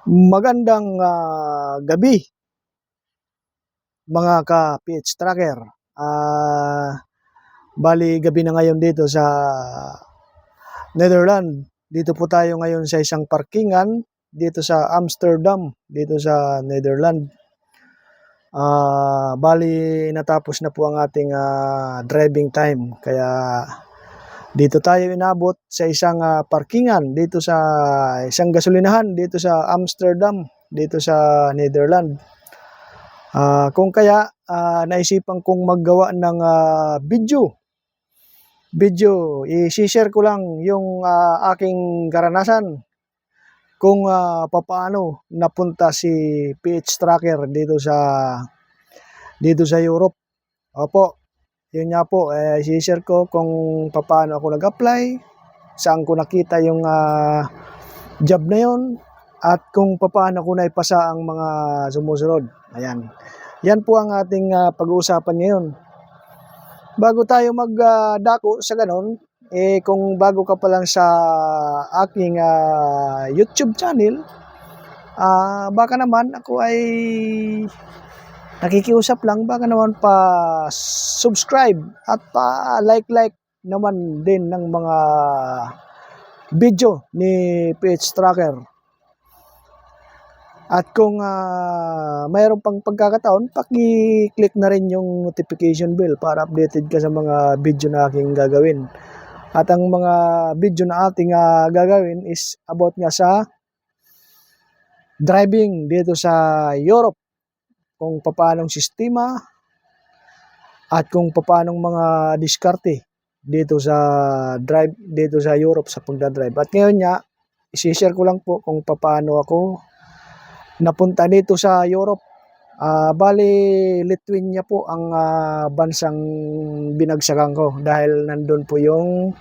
Magandang gabi mga ka-PH Tracker. Bali gabi na ngayon dito sa Netherlands. Dito po tayo ngayon sa isang parkingan dito sa Amsterdam, dito sa Netherlands. Bali natapos na po ang ating driving time. Kaya dito tayo inabot sa isang parkingan dito sa isang gasolinahan dito sa Amsterdam, dito sa Netherlands. Kung kaya naisipan kong maggawa ng video, i-share ko lang yung aking karanasan kung papaano napunta si PH Tracker dito sa Europe. Opo, yun nga po, i-share ko kung papaano ako nag-apply, saan ko nakita yung job na yun, at kung papaano ko naipasa ang mga sumusunod. Ayan. Yan po ang ating pag-uusapan ngayon. Bago tayo magdako sa ganon, kung bago ka pa lang sa aking YouTube channel, baka naman ako ay nakikiusap lang, baka naman pa-subscribe at pa-like naman din ng mga video ni PH Tracker. At kung mayroon pang pagkakataon, paki-click na rin yung notification bell para updated ka sa mga video na aking gagawin. At ang mga video na ating gagawin is about nga sa driving dito sa Europe. Kung paanong sistema at kung paanong mga diskarte dito sa Europe sa pagdadrive. At ngayon nga, i-share ko lang po kung paano ako napunta dito sa Europe. Bali Lithuania po ang bansang binagsakan ko dahil nandun po yung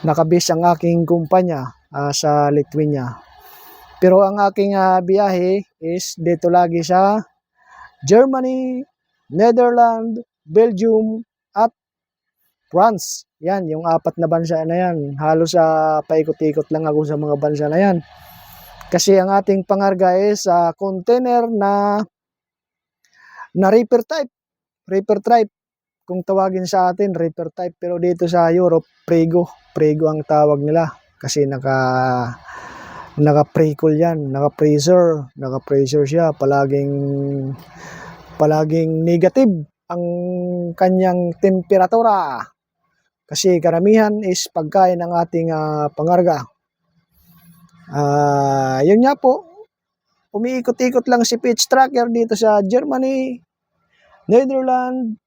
nakabase ang aking kumpanya sa Lithuania. Pero ang aking biyahe is dito lagi sa Germany, Netherlands, Belgium at France. Yan, yung 4 na bansa na yan. Halos paikot-ikot lang ako sa mga bansa na yan. Kasi ang ating pangarga is container na reefer type. Kung tawagin sa atin, reefer type. Pero dito sa Europe, prego ang tawag nila. Kasi naka-pre-cool yan, naka-pressure siya. Palaging negative ang kanyang temperatura. Kasi karamihan is pagkain ng ating pangarga. Yun nga po, umiikot-ikot lang si PH Tracker dito sa Germany, Netherlands,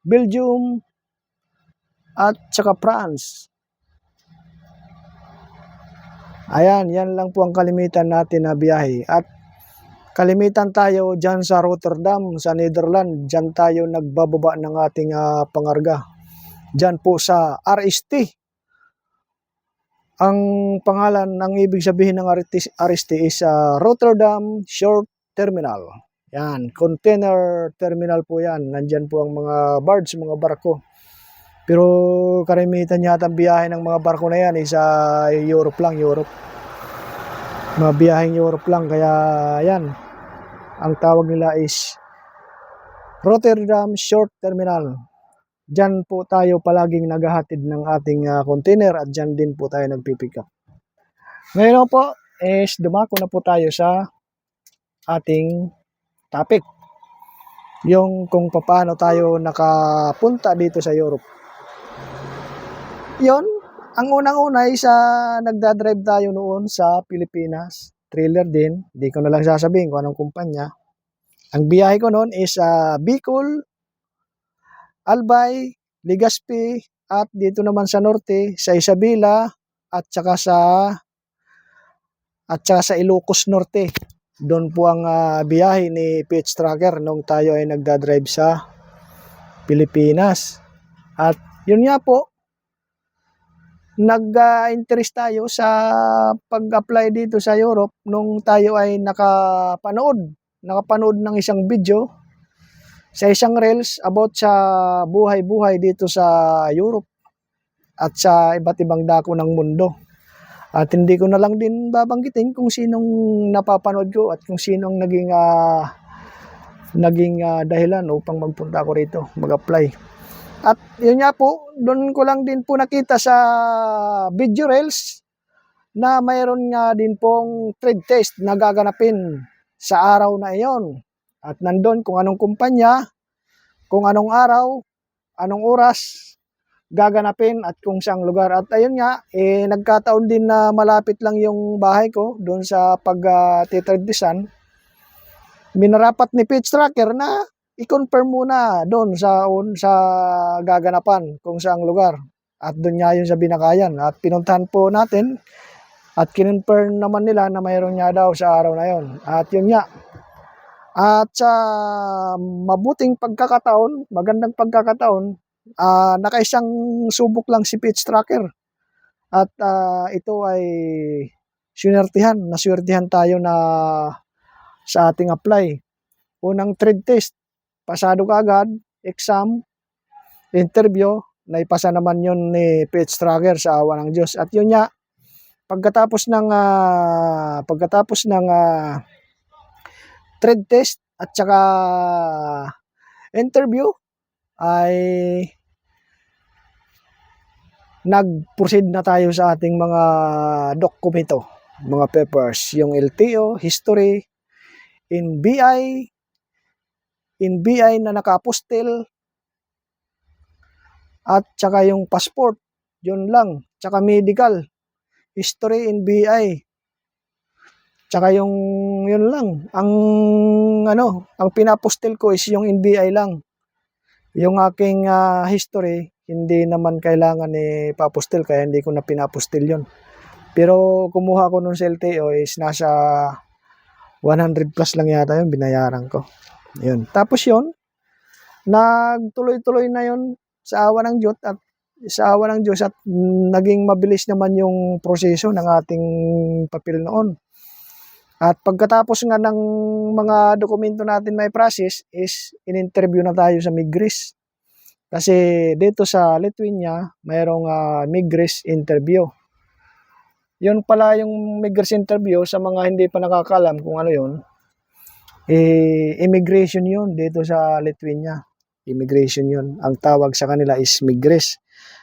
Belgium, at saka France. Ayan, yan lang po ang kalimitan natin na biyahe. At kalimitan tayo dyan sa Rotterdam, sa Netherlands. Dyan tayo nagbababa ng ating pangarga. Dyan po sa RST. Ang pangalan, ang ibig sabihin ng RST is Rotterdam Short Terminal. Yan, container terminal po yan. Nandyan po ang mga barge, mga barko. Pero karamihan yata ang biyahe ng mga barko na yan is Europe lang, Mga biyaheng Europe lang, kaya yan. Ang tawag nila is Rotterdam Short Terminal. Diyan po tayo palaging naghahatid ng ating container at diyan din po tayo nagpipick up. Ngayon po is dumako na po tayo sa ating topic. Yung kung paano tayo nakapunta dito sa Europe. Yon, ang unang-una is nagdadrive tayo noon sa Pilipinas. Trailer din, hindi ko na lang sasabihin kung anong kumpanya. Ang biyahe ko noon is Bicol, Albay, Legazpi, at dito naman sa norte, sa Isabela, at saka sa Ilocos Norte. Doon po ang biyahe ni PH Tracker nung tayo ay nagdadrive sa Pilipinas. At yun nga po, nag-interest tayo sa pag-apply dito sa Europe nung tayo ay nakapanood ng isang video sa isang reels about sa buhay-buhay dito sa Europe at sa iba't ibang dako ng mundo. At hindi ko na lang din babanggitin kung sinong napapanood ko at kung sinong naging dahilan upang magpunta ako rito, mag-apply. At yun nga po, doon ko lang din po nakita sa video reels na mayroon nga din pong trade test na gaganapin sa araw na iyon. At nandun kung anong kumpanya, kung anong araw, anong oras gaganapin at kung saang lugar. At ayun nga, nagkataon din na malapit lang yung bahay ko doon sa pag-titradisan. Minarapat ni Pitch Tracker na i-confirm muna doon sa gaganapan kung saang lugar. At doon nga yun sa Binakayan. At pinuntahan po natin at kinonfirm naman nila na mayroon nga daw sa araw na yun. At yun nga. At sa mabuting pagkakataon, magandang pagkakataon, nakaisang subok lang si Pitch Tracker. At ito ay naswertihan tayo na sa ating apply. Unang trade test, pasado kaagad, exam, interview, naipasa naman yun ni Pitch Tracker sa awa ng Diyos. At yun nga, pagkatapos ng trade test at saka interview ay nag-proceed na tayo sa ating mga dokumento, mga papers, yung LTO, history, NBI na nakapostil, at saka yung passport, yun lang, saka medical, history, NBI, saka yung yun lang, ang pinapostil ko is yung NBI lang. Yung aking history, hindi naman kailangan papostil kaya hindi ko na pinapostil yun. Pero kumuha ko nung sa LTO is nasa 100 plus lang yata yun, binayaran ko. Yun. Tapos yun, nagtuloy-tuloy na yun sa awa ng Diyos at naging mabilis naman yung proseso ng ating papel noon. At pagkatapos nga ng mga dokumento natin may process is in-interview na tayo sa Migris. Kasi dito sa Lithuania, mayroong Migris interview. Yun pala yung Migris interview sa mga hindi pa nakakalam kung ano yun. Immigration yun dito sa Lithuania. Immigration yun. Ang tawag sa kanila is Migris.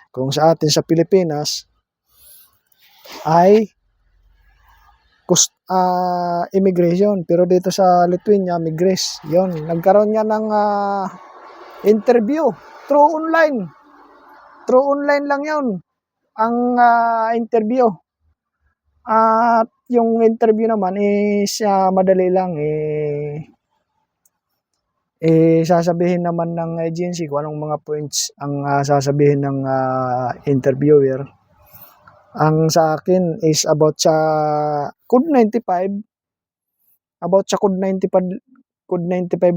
Kung sa atin sa Pilipinas ay immigration, pero dito sa Lithuania Migris. Yon, nagkaroon niya ng interview through online lang yon ang interview. At yung interview naman is madali lang, sasabihin naman ng agency kung anong mga points ang sasabihin ng interviewer. Ang sa akin is about sa Code 95. About sa Code 95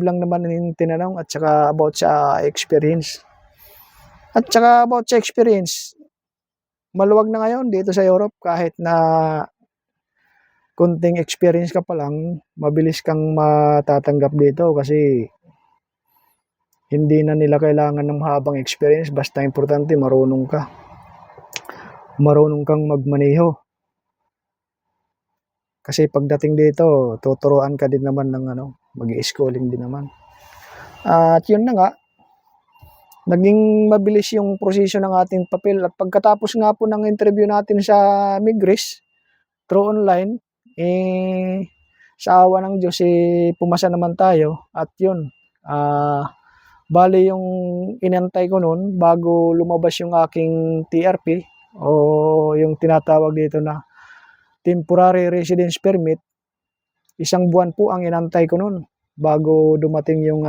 lang naman yung tinanong at saka about sa experience. At saka about sa experience, maluwag na ngayon dito sa Europe kahit na kunting experience ka pa lang, mabilis kang matatanggap dito kasi hindi na nila kailangan ng mahabang experience, basta importante marunong kang magmaneho. Kasi pagdating dito, tuturuan ka din naman ng mag-i-schooling din naman. At yun na nga, naging mabilis yung proseso ng ating papel. At pagkatapos nga po ng interview natin sa Migris, through online, sa awa ng Diyos, pumasa naman tayo. At yun, bali yung inantay ko noon bago lumabas yung aking TRP o yung tinatawag dito na Temporary Residence Permit, 1 buwan po ang inantay ko noon bago dumating yung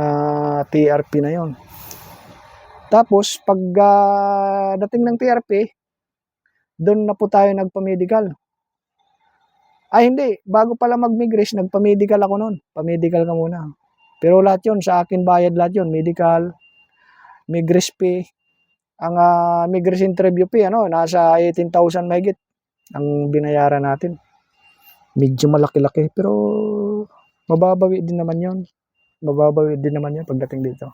TRP na yon. Tapos pag dating ng TRP, doon na po tayo nagpa-medical. Ay hindi, bago pala mag-migris, nagpa-medical ako noon. Pa-medical ka muna. Pero lahat yun, sa akin bayad lahat yun. Medical, migris fee. Ang migris interview fee, nasa 18,000 mahigit ang binayaran natin. Medyo malaki-laki, pero mababawi din naman yun. Pagdating dito.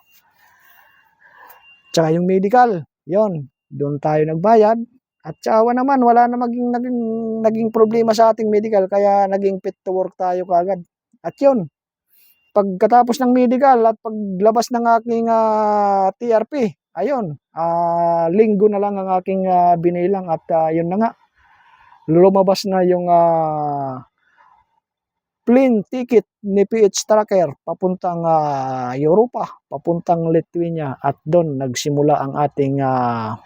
Tsaka yung medical, yon, doon tayo nagbayad. At sa naman, wala na naging problema sa ating medical, kaya naging fit to work tayo kaagad. At yun, pagkatapos ng medical at paglabas ng aking TRP, ayun, linggo na lang ang aking binilang at yun na nga, lumabas na yung plane ticket ni PH Tracker papuntang Europa, papuntang Lithuania, at doon nagsimula ang ating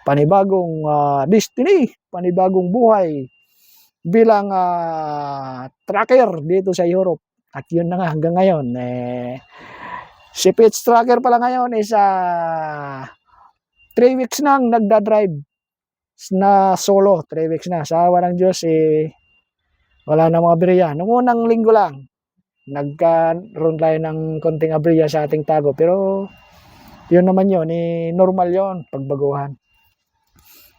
panibagong destiny, panibagong buhay bilang tracker dito sa Europe. At yun na nga hanggang ngayon, si PH Tracker pala ngayon is 3 weeks nang nagda-drive na solo, 3 weeks na. Sa awa ng Diyos, wala na mga aberya. Noong unang linggo lang, nagkaroon tayo ng konting aberya sa ating tago. Pero, yun naman yun, normal yun, pagbaguhan.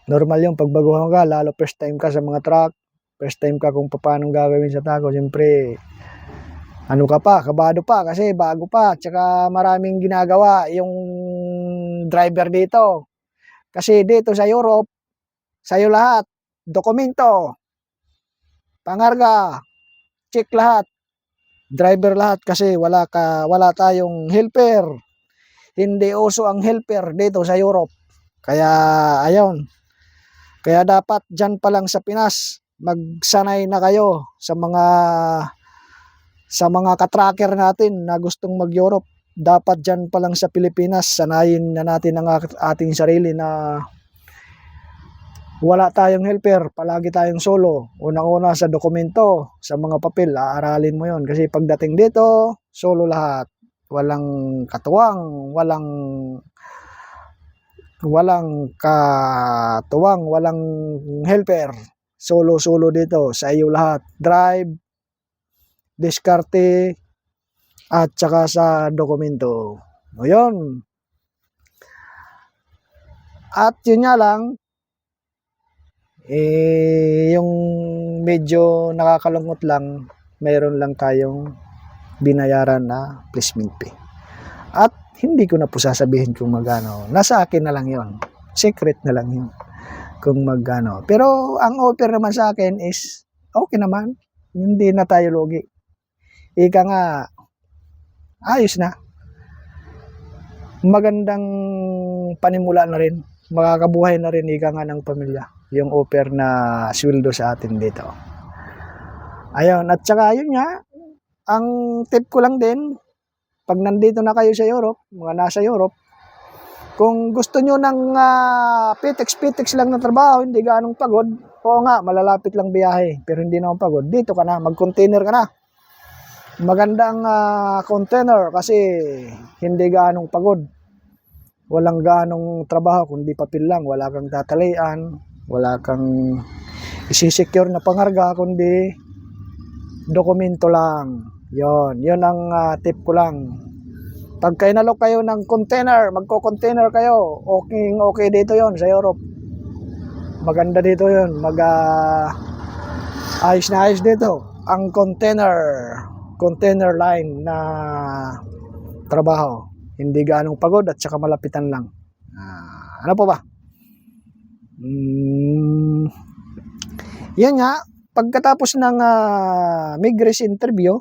Normal yung pagbaguhan ka, lalo first time ka sa mga truck, first time ka kung paano gagawin sa tago. Siyempre, ano ka pa, kabado pa, kasi bago pa, tsaka maraming ginagawa yung driver dito. Kasi dito sa Europe, sa'yo lahat, dokumento, pangarga, check lahat, driver lahat, kasi wala tayong helper. Hindi uso ang helper dito sa Europe. Kaya ayun. Kaya dapat diyan pa lang sa Pinas magsanay na kayo sa mga katracker natin na gustong mag-Europe. Dapat diyan pa lang sa Pilipinas sanayin na natin ang ating sarili na wala tayong helper, palagi tayong solo. Unang-una sa dokumento, sa mga papel, aaralin mo yon. Kasi pagdating dito, solo lahat. Walang katuwang, walang helper. Solo dito. Sa iyo lahat. Drive, diskarte, at saka sa dokumento. O yun. At yun nga lang, yung medyo nakakalungkot lang, mayroon lang tayong binayaran na placement fee. At hindi ko na po sasabihin kung magano. Nasa akin na lang yon. Secret na lang yun kung magano. Pero ang offer naman sa akin is okay naman. Hindi na tayo logi. Ika nga, ayos na. Magandang panimula na rin. Makakabuhay na rin ika nga ng pamilya. Yung offer na sweldo sa atin dito. Ayun, at saka yun nga, ang tip ko lang din, pag nandito na kayo sa Europe, mga nasa Europe, kung gusto nyo ng pitix lang na trabaho, hindi ganong pagod, oo nga, malalapit lang biyahe, pero hindi naman pagod, dito ka na, mag-container ka na. Maganda ang container kasi hindi ganong pagod. Walang ganong trabaho, kundi papel lang, wala kang tatalian, wala kang isi-secure na pangarga, kundi dokumento lang. Yon ang tip ko lang. Pag kainalok kayo ng container, magko-container kayo, okay dito yon sa Europe. Maganda dito yon, ayos na ayos dito. Ang container line na trabaho. Hindi ganong pagod at saka malapitan lang. Ano pa ba? Yan nga, pagkatapos ng Migres interview,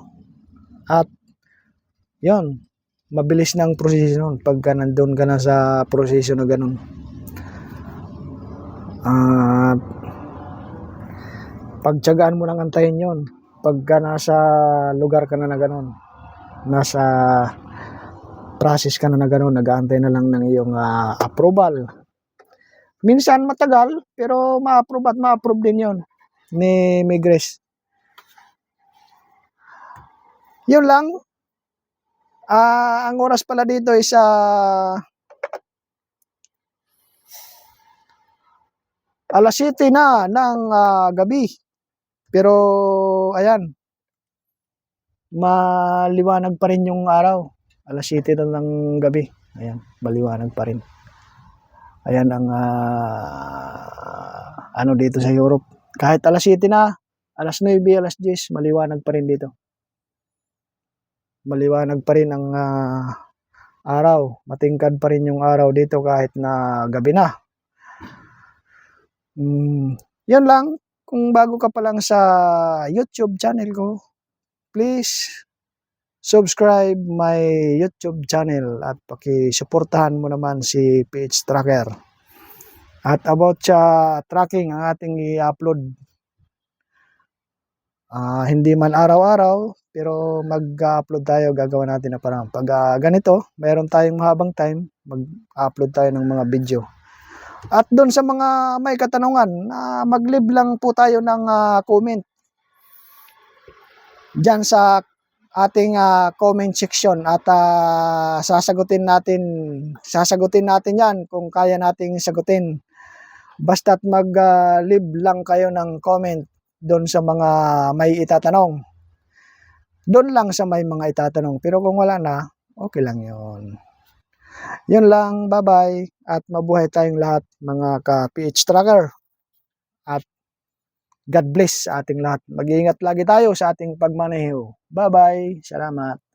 at yon, mabilis ng proseso nun pagka nandun ka na sa proseso na ganun. Pagtyagaan mo nang antayin yon pagka nasa lugar ka na ganun, nasa process ka na ganun, nag-aantay na lang ng iyong approval. Minsan matagal, pero ma-approve at ma-approve din yon ni Migres. Yun lang. Ang oras pala dito is alas 7 na ng gabi. Pero ayan, maliwanag pa rin yung araw. Alas 7 na ng gabi. Ayan, maliwanag pa rin. Ayan ang ano dito sa Europe. Kahit alas 7 na, alas 9, alas 10, maliwanag pa rin dito. Maliwanag pa rin ang araw. Matingkad pa rin yung araw dito kahit na gabi na. Yun lang. Kung bago ka pa lang sa YouTube channel ko, please subscribe my YouTube channel at pakisuportahan mo naman si PH Tracker. At about sa tracking ang ating i-upload, hindi man araw-araw, pero mag-upload tayo, gagawa natin na parang pag ganito, mayroon tayong mahabang time, mag-upload tayo ng mga video. At doon sa mga may katanungan, mag-leave lang po tayo ng comment dyan sa ating comment section at sasagutin natin yan kung kaya nating sagutin. Basta't mag-leave lang kayo ng comment doon sa mga may itatanong. Doon lang sa may mga itatanong. Pero kung wala na, okay lang yun. Yun lang, bye-bye. At mabuhay tayong lahat mga ka-PH Tracker. At God bless sa ating lahat. Mag-iingat lagi tayo sa ating pagmaneho. Bye-bye. Salamat.